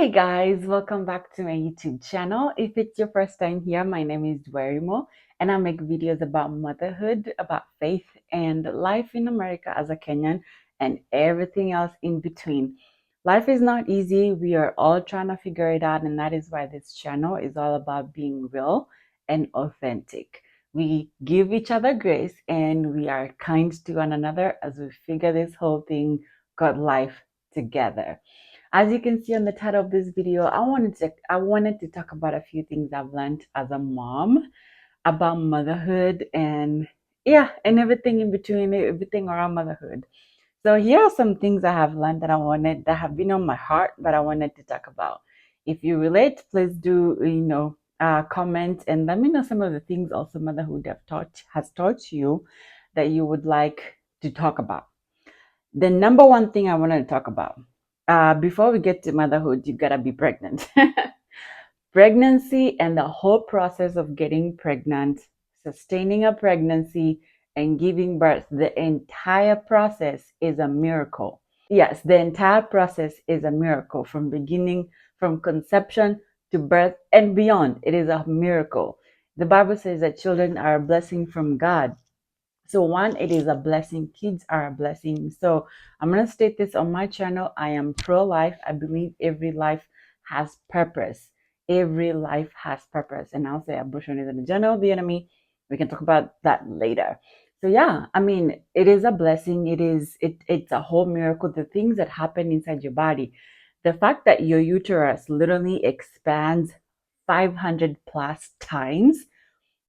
Hey guys, welcome back to my YouTube channel. If it's your first time here, my name is Dwerimo and I make videos about motherhood, about faith, and life in America as a Kenyan and everything else in between. Life is not easy. We are all trying to figure it out, and that is why this channel is all about being real and authentic. We give each other grace and we are kind to one another as we figure this whole thing called life together. As you can see on the title of this video, I wanted to talk about a few things I've learned as a mom about motherhood and and everything in between, everything around motherhood. So here are some things I have learned that have been on my heart that I wanted to talk about. If you relate, please do comment and let me know some of the things also motherhood has taught you that you would like to talk about. The number one thing I wanted to talk about before we get to motherhood, you gotta be pregnant. Pregnancy and the whole process of getting pregnant, sustaining a pregnancy, and giving birth, the entire process is a miracle. Yes, the entire process is a miracle from beginning, from conception to birth and beyond. It is a miracle. The Bible says that children are a blessing from God. So one, it is a blessing. Kids are a blessing. So I'm going to state this on my channel. I am pro-life. I believe every life has purpose. Every life has purpose. And I'll say abortion is an agenda of the enemy. We can talk about that later. So yeah, I mean, it is a blessing. It's a whole miracle. The things that happen inside your body. The fact that your uterus literally expands 500 plus times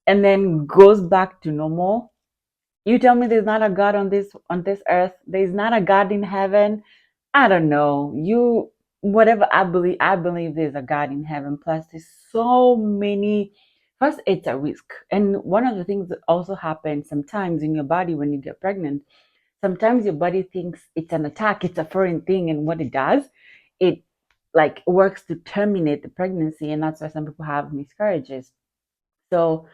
and then goes back to normal. You tell me there's not a God on this earth. There's not a God in heaven. I don't know. You whatever I believe there's a God in heaven. Plus there's so many. First, it's a risk. And one of the things that also happens sometimes in your body when you get pregnant, sometimes your body thinks it's an attack, it's a foreign thing, and what it does, it like works to terminate the pregnancy, and that's why some people have miscarriages. So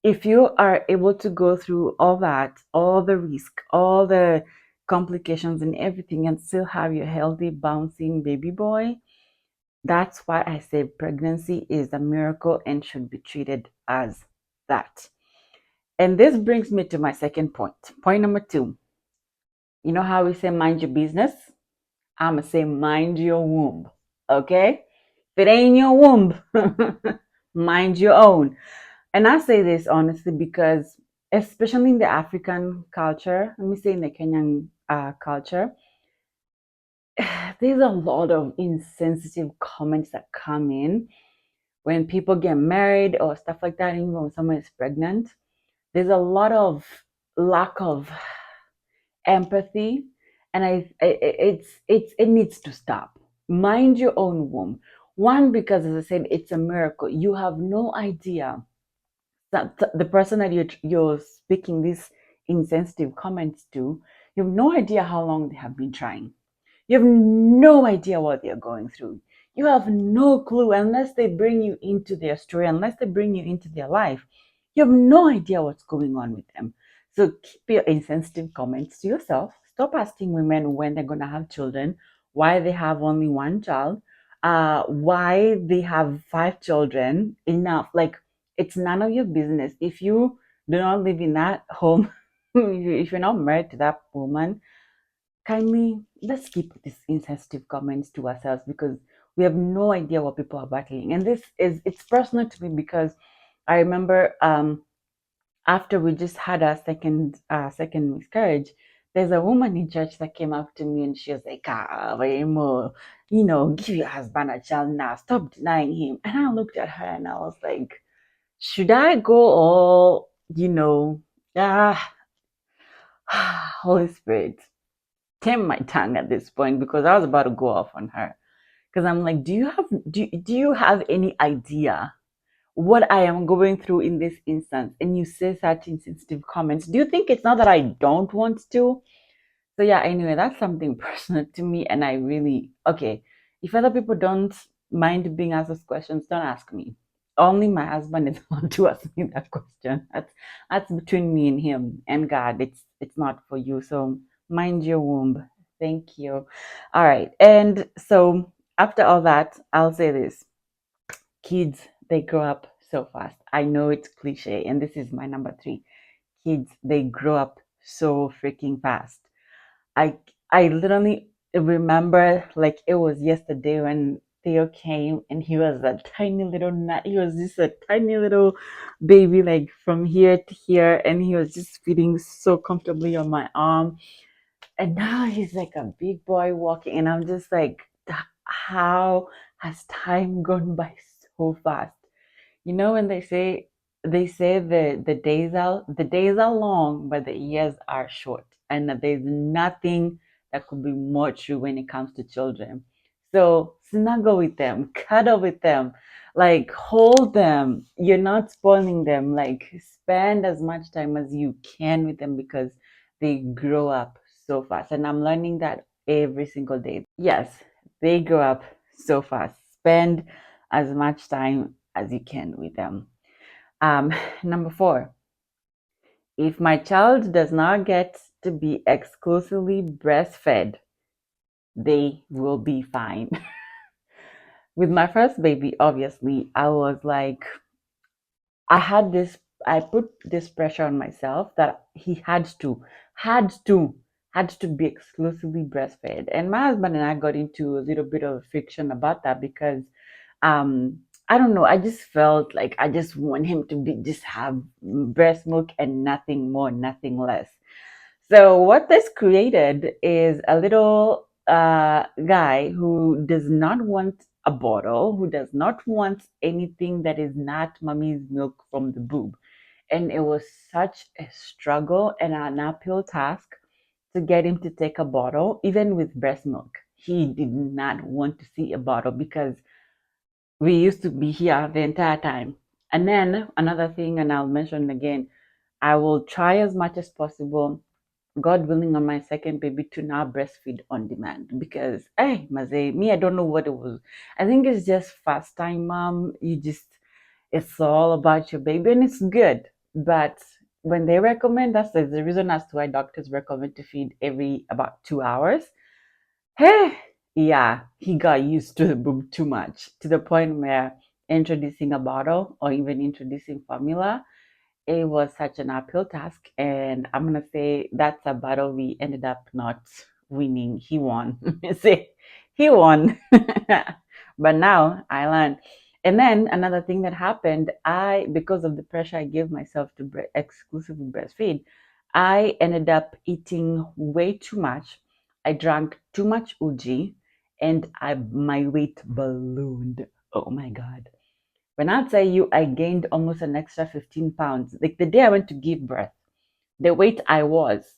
if you are able to go through all that, all the risk, all the complications and everything, and still have your healthy, bouncing baby boy, that's why I say pregnancy is a miracle and should be treated as that. And this brings me to my second point. Point number two. You know how we say mind your business? I'm going to say mind your womb. Okay? If it ain't your womb, mind your own. And I say this honestly because, especially in the African culture, let me say in the Kenyan culture, there's a lot of insensitive comments that come in when people get married or stuff like that, even when someone is pregnant. There's a lot of lack of empathy, and it needs to stop. Mind your own womb. One, because as I said, it's a miracle. You have no idea that the person that you're speaking these insensitive comments to, you have no idea how long they have been trying. You have no idea what they're going through. You have no clue unless they bring you into their story, unless they bring you into their life. You have no idea what's going on with them. So keep your insensitive comments to yourself. Stop asking women when they're going to have children, why they have only one child, why they have five children. Enough. Like, it's none of your business. If you do not live in that home, if you're not married to that woman, kindly let's keep these insensitive comments to ourselves because we have no idea what people are battling. And it's personal to me because I remember after we just had our second miscarriage, there's a woman in church that came up to me and she was like, Remo, give your husband a child now, stop denying him. And I looked at her and I was like, should I go all, ah, Holy Spirit, tame my tongue at this point because I was about to go off on her. Because I'm like, do you have any idea what I am going through in this instance? And you say such insensitive comments. Do you think it's not that I don't want to? So yeah, anyway, that's something personal to me, and I really okay. If other people don't mind being asked those questions, don't ask me. Only my husband is allowed to ask me that question. That's between me and him and God. It's not for you. So mind your womb. Thank you. All right. And so after all that, I'll say this: kids, they grow up so fast. I know it's cliche, and this is my number three. Kids, they grow up so freaking fast. I I literally remember like it was yesterday when Theo came and he was a tiny little he was just a tiny little baby, like from here to here, and he was just feeding so comfortably on my arm. And now he's like a big boy walking, and I'm just like, how has time gone by so fast? You know when they say the days are long, but the years are short, and that there's nothing that could be more true when it comes to children. So snuggle with them, cuddle with them, like hold them. You're not spoiling them. Like spend as much time as you can with them because they grow up so fast. And I'm learning that every single day. Yes, they grow up so fast. Spend as much time as you can with them. Um, Number four, if my child does not get to be exclusively breastfed, they will be fine. With my first baby, obviously, I was like, I had this, I put this pressure on myself that he had to, had to be exclusively breastfed. And my husband and I got into a little bit of friction about that because I don't know, I just felt like I just want him to be just have breast milk and nothing more, nothing less. So what this created is a little guy who does not want a bottle, who does not want anything that is not mommy's milk from the boob. And it was such a struggle and an uphill task to get him to take a bottle, even with breast milk. He did not want to see a bottle because we used to be here the entire time. And then another thing, and I'll mention again, I will try as much as possible, God willing, on my second baby to now breastfeed on demand because, hey, Maze, me, I don't know what it was. I think it's just fast time, mom. It's all about your baby and it's good. But when they recommend, that's the reason as to why doctors recommend to feed every about 2 hours. Hey, yeah, he got used to the boob too much to the point where introducing a bottle or even introducing formula, it was such an uphill task. And I'm gonna say that's a battle we ended up not winning. He won. See, he won. But now I learned. And then another thing that happened, because of the pressure I gave myself to exclusively breastfeed, I ended up eating way too much. I drank too much uji, and my weight ballooned. Oh my god. When I tell you I gained almost an extra 15 pounds, like the day I went to give birth, the weight I was,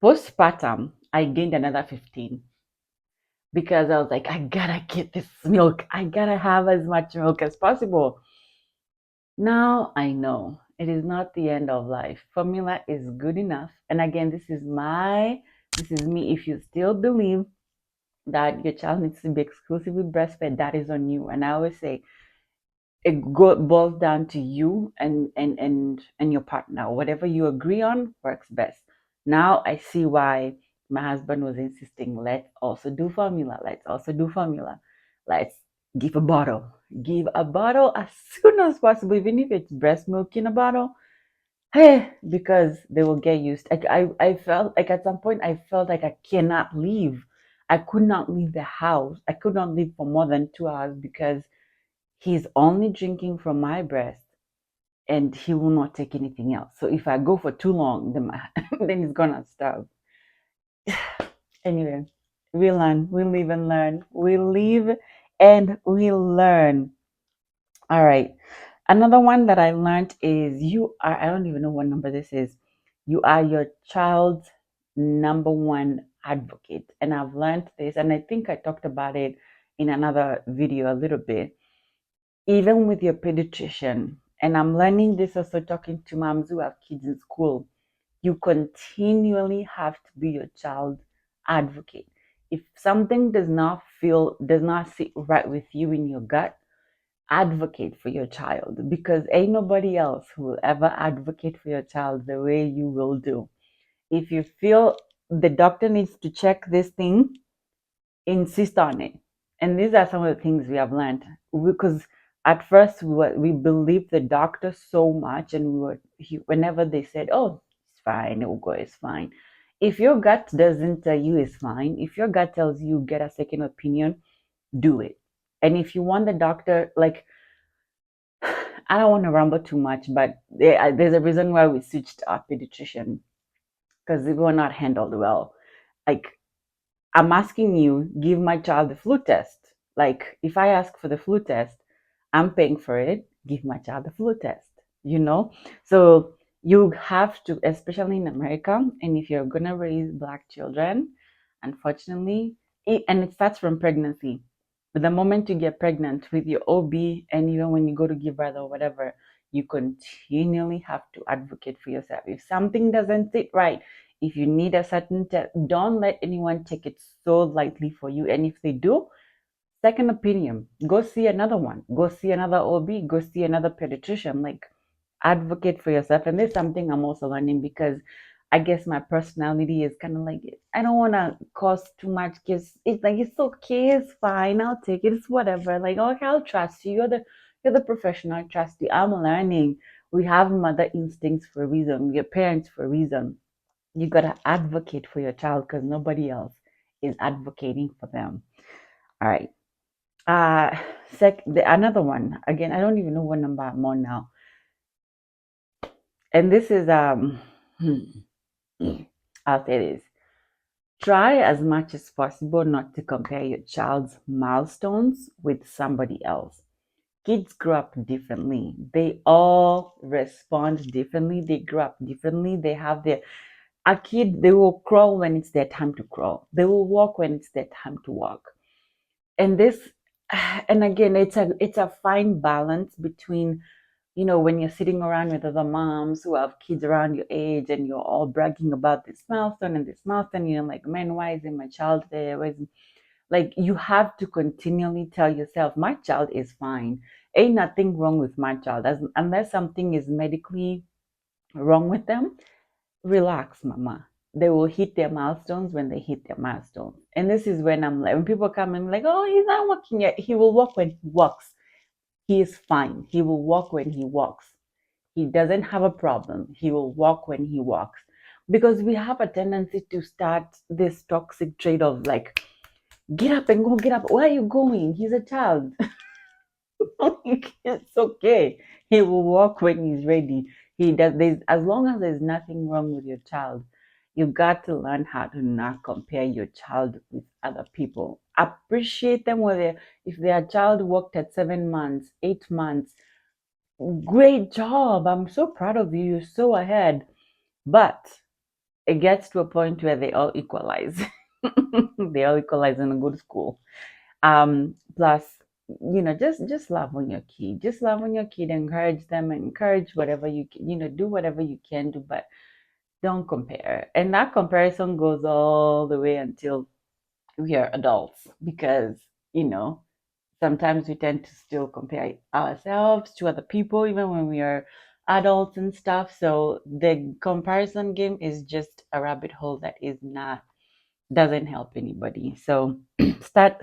postpartum, I gained another 15 because I was like, I gotta get this milk. I gotta have as much milk as possible. Now I know it is not the end of life. Formula is good enough. And again, this is me. If you still believe that your child needs to be exclusively breastfed, that is on you. And I always say, boils down to you and your partner. Whatever you agree on works best. Now I see why my husband was insisting, let's also do formula. Let's also do formula. Let's give a bottle. Give a bottle as soon as possible, even if it's breast milk in a bottle. Hey, because they will get used. I felt like at some point I felt like I cannot leave. I could not leave the house. I could not leave for more than 2 hours because he's only drinking from my breast and he will not take anything else. So if I go for too long, then, then he's gonna starve. Anyway, we learn, we live and learn. We live and we learn. All right. Another one that I learned is I don't even know what number this is. You are your child's number one advocate. And I've learned this, and I think I talked about it in another video a little bit, even with your pediatrician. And I'm learning this also talking to moms who have kids in school. You continually have to be your child's advocate. If something does not sit right with you in your gut, advocate for your child because ain't nobody else who will ever advocate for your child the way you will do. If you feel the doctor needs to check this thing, insist on it. And these are some of the things we have learned because at first we believed the doctor so much, and whenever they said, "Oh, it's fine, it will go, it's fine." If your gut doesn't tell you it's fine, if your gut tells you get a second opinion, do it. And if you want the doctor, like, I don't want to ramble too much, but there's a reason why we switched our pediatrician because we were not handled well. Like, I'm asking you, give my child the flu test. Like, if I ask for the flu test, I'm paying for it. Give my child the flu test, you know? So you have to, especially in America, and if you're gonna raise Black children, unfortunately, and it starts from pregnancy. But the moment you get pregnant with your OB, and even when you go to give birth or whatever, you continually have to advocate for yourself. If something doesn't sit right, if you need a certain test, don't let anyone take it so lightly for you. And if they do, second opinion, go see another one, go see another OB, go see another pediatrician. Like, advocate for yourself. And there's something I'm also learning because I guess my personality is kind of like, I don't want to cause too much because it's like, it's okay, it's fine, I'll take it, it's whatever. Like, okay, I'll trust you. You're the professional, I trust you. I'm learning. We have mother instincts for a reason. We're parents for a reason. You gotta advocate for your child because nobody else is advocating for them. All right. Uh Another one. Again, I don't even know what number I'm on now. And this is I'll say this. Try as much as possible not to compare your child's milestones with somebody else. Kids grow up differently. They all respond differently. They grow up differently. They have their A kid, they will crawl when it's their time to crawl. They will walk when it's their time to walk. And this, and again, it's a fine balance between, when you're sitting around with other moms who have kids around your age and you're all bragging about this milestone and this milestone, you're like, man, why isn't my child there? Like, you have to continually tell yourself, my child is fine. Ain't nothing wrong with my child. Unless something is medically wrong with them, relax, mama. They will hit their milestones when they hit their milestones. And this is when I'm like, when people come in, like, oh, he's not walking yet. He will walk when he walks. He is fine. He will walk when he walks. He doesn't have a problem. He will walk when he walks. Because we have a tendency to start this toxic trait of like, get up and go, get up. Where are you going? He's a child. It's okay. He will walk when he's ready. He does. As long as there's nothing wrong with your child, you got to learn how to not compare your child with other people. Appreciate them whether if their child walked at 7 months, 8 months. Great job! I'm so proud of you. You're so ahead. But it gets to a point where they all equalize. They all equalize in a good school. Plus, just love on your kid. Just love on your kid. Encourage them. Encourage whatever you can. Do whatever you can do, but don't compare. And that comparison goes all the way until we are adults, because sometimes we tend to still compare ourselves to other people, even when we are adults and stuff. So the comparison game is just a rabbit hole that is not doesn't help anybody. So start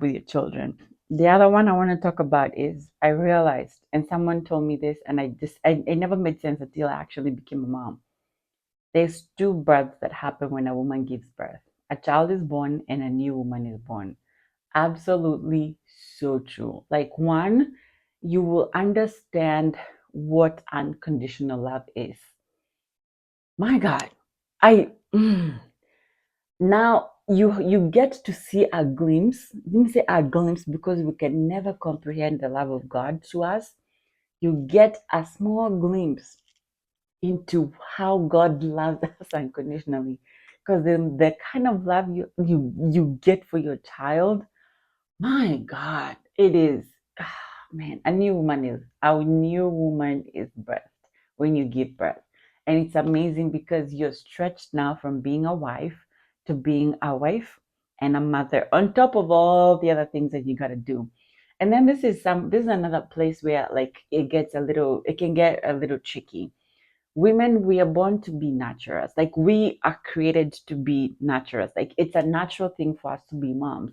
with your children. The other one I want to talk about is, I realized, and someone told me this, and it never made sense until I actually became a mom. There's two births that happen when a woman gives birth. A child is born and a new woman is born. Absolutely so true. Like, one, you will understand what unconditional love is. My God, I now you get to see a glimpse. Let me say a glimpse because we can never comprehend the love of God to us. You get a small glimpse into how God loves us unconditionally. Because the kind of love you get for your child, my God, it is, man, a new woman is birthed when you give birth. And it's amazing because you're stretched now from being a wife to being a wife and a mother, on top of all the other things that you gotta do. And then this is another place where, like, it can get a little tricky. Women, we are born to be naturals. Like, we are created to be naturals. Like, it's a natural thing for us to be moms.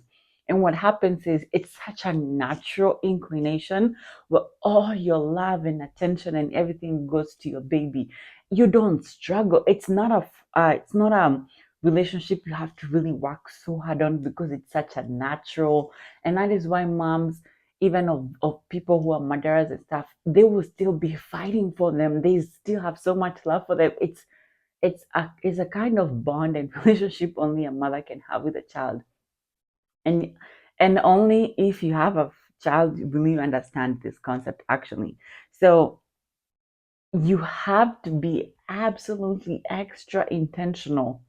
And what happens is it's such a natural inclination where all your love and attention and everything goes to your baby. You don't struggle. It's not a relationship you have to really work so hard on because it's such a natural. And that is why moms, even of people who are mothers and stuff, they will still be fighting for them. They still have so much love for them. It's a kind of bond and relationship only a mother can have with a child, and only if you have a child will you understand this concept actually. So you have to be absolutely extra intentional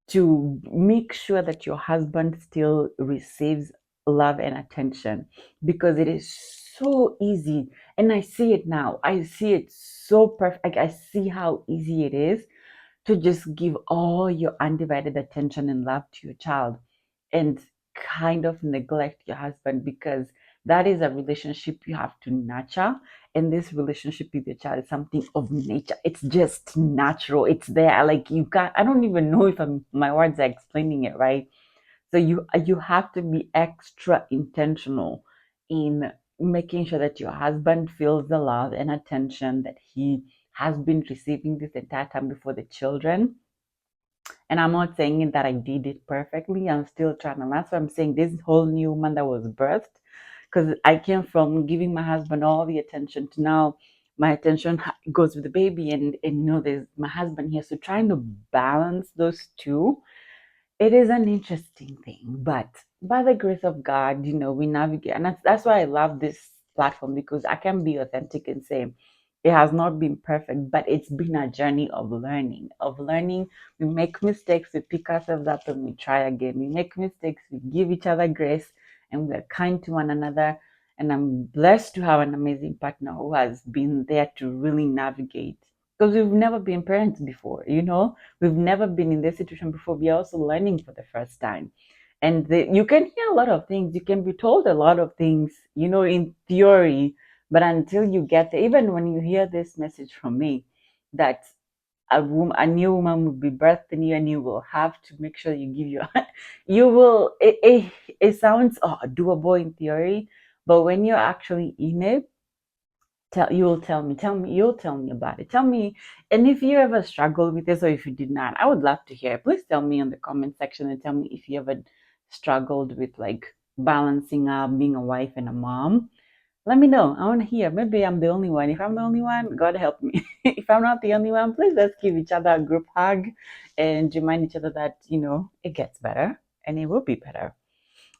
to make sure that your husband still receives love and attention, because it is so easy. And I see it now, I see it so perfect, like I see how easy it is to just give all your undivided attention and love to your child and kind of neglect your husband, because that is a relationship you have to nurture. And this relationship with your child is something of nature. It's just natural. It's there. Like you can't, I don't even know if my words are explaining it right. So you have to be extra intentional in making sure that your husband feels the love and attention that he has been receiving this entire time before the children. And I'm not saying that I did it perfectly. I'm still trying to learn. So I'm saying this whole new woman that was birthed, because I came from giving my husband all the attention to now my attention goes with the baby, and there's my husband here. So trying to balance those two, it is an interesting thing, but by the grace of God, we navigate. And that's why I love this platform, because I can be authentic and say it has not been perfect, but it's been a journey of learning. We make mistakes, we pick ourselves up and we try again. We make mistakes, we give each other grace, and we're kind to one another. And I'm blessed to have an amazing partner who has been there to really navigate, because we've never been parents before. We've never been in this situation before. We are also learning for the first time. And you can hear a lot of things. You can be told a lot of things, in theory, but until you get there, even when you hear this message from me, that a new woman will be birthed in you, and you will have to make sure you give your, you will, it sounds doable in theory, but when you're actually in it, you'll tell me about it. Tell me, and if you ever struggled with this or if you did not, I would love to hear. Please tell me in the comment section and tell me if you ever struggled with like balancing up being a wife and a mom. Let me know. I want to hear. Maybe I'm the only one. If I'm the only one, God help me. If I'm not the only one, please let's give each other a group hug and remind each other that it gets better and it will be better.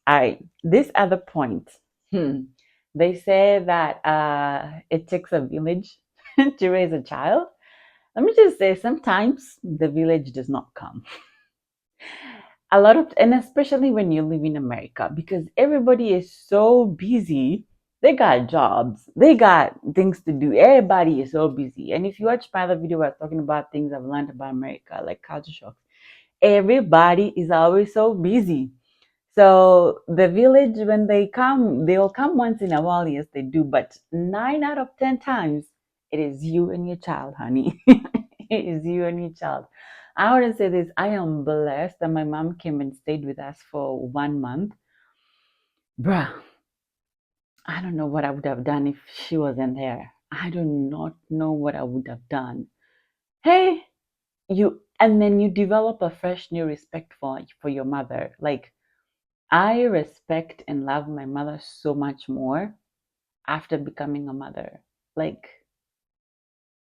All right, this other point. They say that it takes a village to raise a child. Let me just say, sometimes the village does not come. And especially when you live in America, because everybody is so busy. They got jobs, they got things to do. Everybody is so busy. And if you watch my other video where I was talking about things I've learned about America, like culture shocks, everybody is always so busy. So the village, when they come, they'll come once in a while. Yes, they do. But 9 out of 10 times, it is you and your child, honey. It is you and your child. I want to say this. I am blessed that my mom came and stayed with us for 1 month. Bruh, I don't know what I would have done if she wasn't there. I do not know what I would have done. Hey, and then you develop a fresh new respect for your mother. Like, I respect and love my mother so much more after becoming a mother. Like,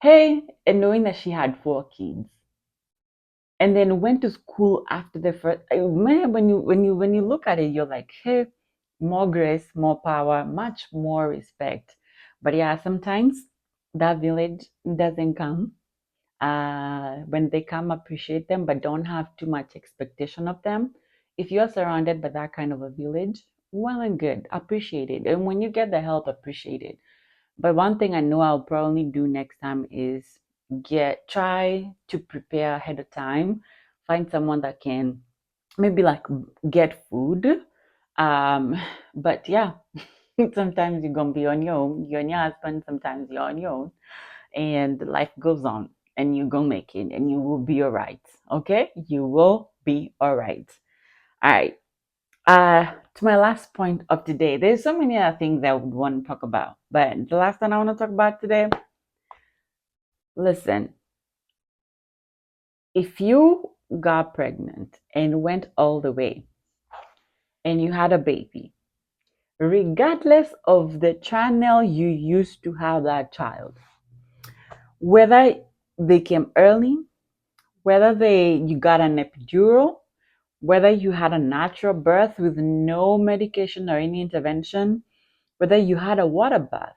hey, and knowing that she had 4 kids, and then went to school after the first. Man, when you look at it, you're like, hey, more grace, more power, much more respect. But yeah, sometimes that village doesn't come. When they come, appreciate them, but don't have too much expectation of them. If you're surrounded by that kind of a village, well and good, appreciate it. And when you get the help, appreciate it. But one thing I know I'll probably do next time is try to prepare ahead of time. Find someone that can maybe like get food. Um, but yeah, sometimes you're gonna be on your own. You're and your husband. Sometimes you're on your own, and life goes on, and you're gonna make it, and you will be all right. Okay, you will be all right. All right. To my last point of today, there's so many other things I would want to talk about, but the last one I want to talk about today, listen, if you got pregnant and went all the way and you had a baby, regardless of the channel you used to have that child, whether they came early, whether you got an epidural, whether you had a natural birth with no medication or any intervention, whether you had a water bath,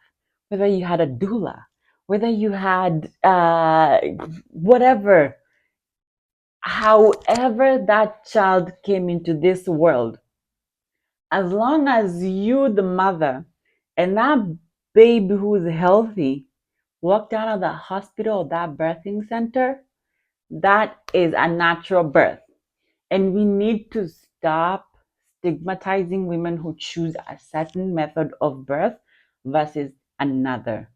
whether you had a doula, whether you had whatever, however that child came into this world, as long as you, the mother, and that baby who is healthy walked out of the hospital or that birthing center, that is a natural birth. And we need to stop stigmatizing women who choose a certain method of birth versus another.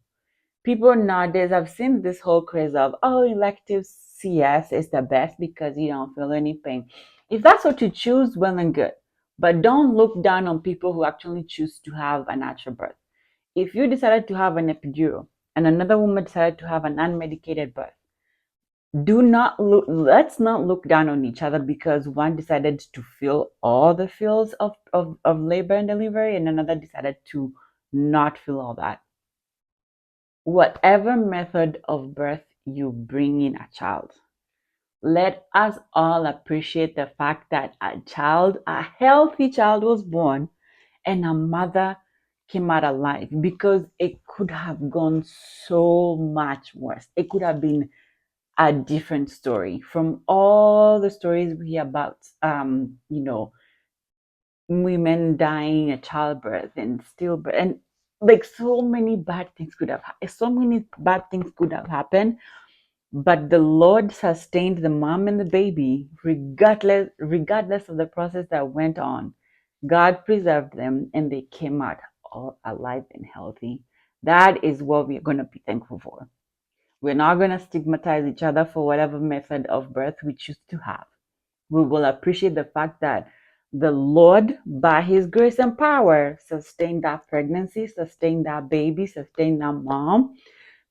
People nowadays have seen this whole craze of, oh, elective CS is the best because you don't feel any pain. If that's what you choose, well and good. But don't look down on people who actually choose to have a natural birth. If you decided to have an epidural and another woman decided to have an unmedicated birth, let's not look down on each other because one decided to feel all the feels of labor and delivery and another decided to not feel all that. Whatever method of birth you bring in a child, let us all appreciate the fact that a healthy child was born and a mother came out alive, because it could have gone so much worse. It could have been a different story from all the stories we hear about, women dying at childbirth and stillbirth, and like so many bad things could have happened, but the Lord sustained the mom and the baby regardless of the process that went on. God preserved them and they came out all alive and healthy. That is what we're going to be thankful for. We're not going to stigmatize each other for whatever method of birth we choose to have. We will appreciate the fact that the Lord, by His grace and power, sustained that pregnancy, sustained that baby, sustained that mom,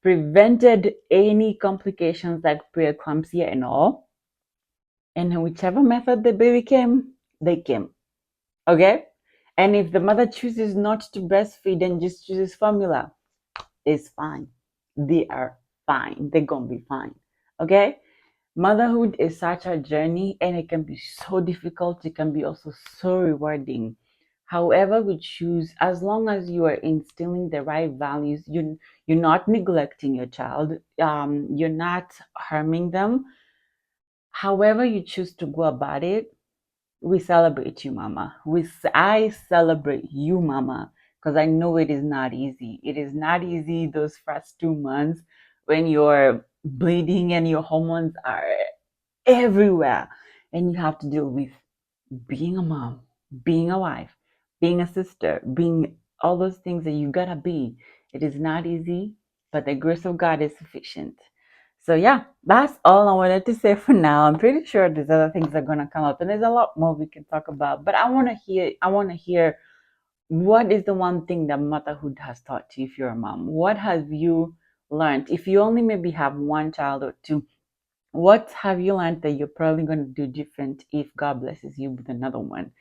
prevented any complications like preeclampsia and all. And whichever method the baby came, they came. Okay? And if the mother chooses not to breastfeed and just chooses formula, it's fine. They are fine. They're going to be fine. Okay? Motherhood is such a journey and it can be so difficult. It can be also so rewarding. However we choose, as long as you are instilling the right values, you're not neglecting your child, you're not harming them. However you choose to go about it, we celebrate you, mama. I celebrate you, mama, because I know it is not easy. It is not easy those first 2 months when you're bleeding and your hormones are everywhere and you have to deal with being a mom, being a wife, being a sister, being all those things that you gotta be. It is not easy, but the grace of God is sufficient. So yeah, that's all I wanted to say for now. I'm pretty sure there's other things that are gonna come up and there's a lot more we can talk about. But I wanna hear what is the one thing that motherhood has taught you if you're a mom? What have you learned? If you only maybe have one child or two, what have you learned that you're probably going to do different if God blesses you with another one?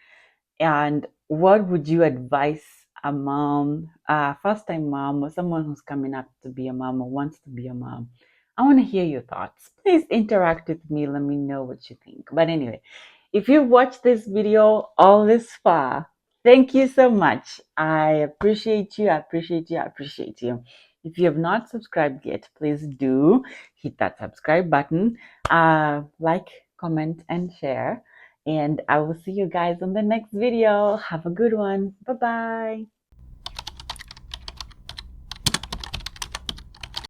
And what would you advise a mom, a first time mom, or someone who's coming up to be a mom or wants to be a mom? I want to hear your thoughts. Please interact with me. Let me know what you think. But anyway, if you've watched this video all this far, thank you so much. I appreciate you. I appreciate you. I appreciate you. If you have not subscribed yet, please do hit that subscribe button, like, comment, and share. And I will see you guys on the next video. Have a good one. Bye bye.